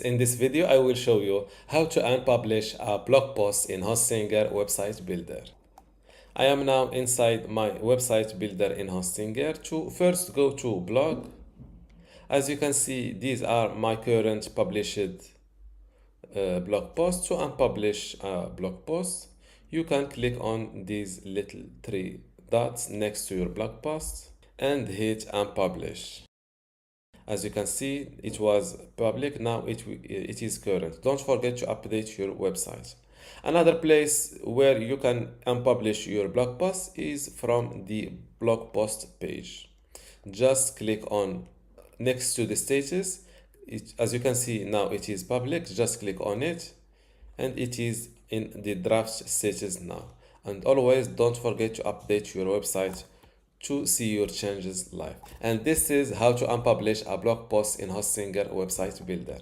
In this video, I will show you how to unpublish a blog post in Hostinger website builder. I am now inside my website builder in Hostinger. To first go to blog. As you can see, these are my current published blog posts. To unpublish a blog post, you can click on these little three dots next to your blog post and hit unpublish. As you can see, it was public, now it is current. Don't forget to update your website. Another place where you can unpublish your blog post is from the blog post page. Just click on next to the status. As you can see, now it is public. Just click on it and it is in the draft status now. And always don't forget to update your website to see your changes live. And this is how to unpublish a blog post in Hostinger website builder.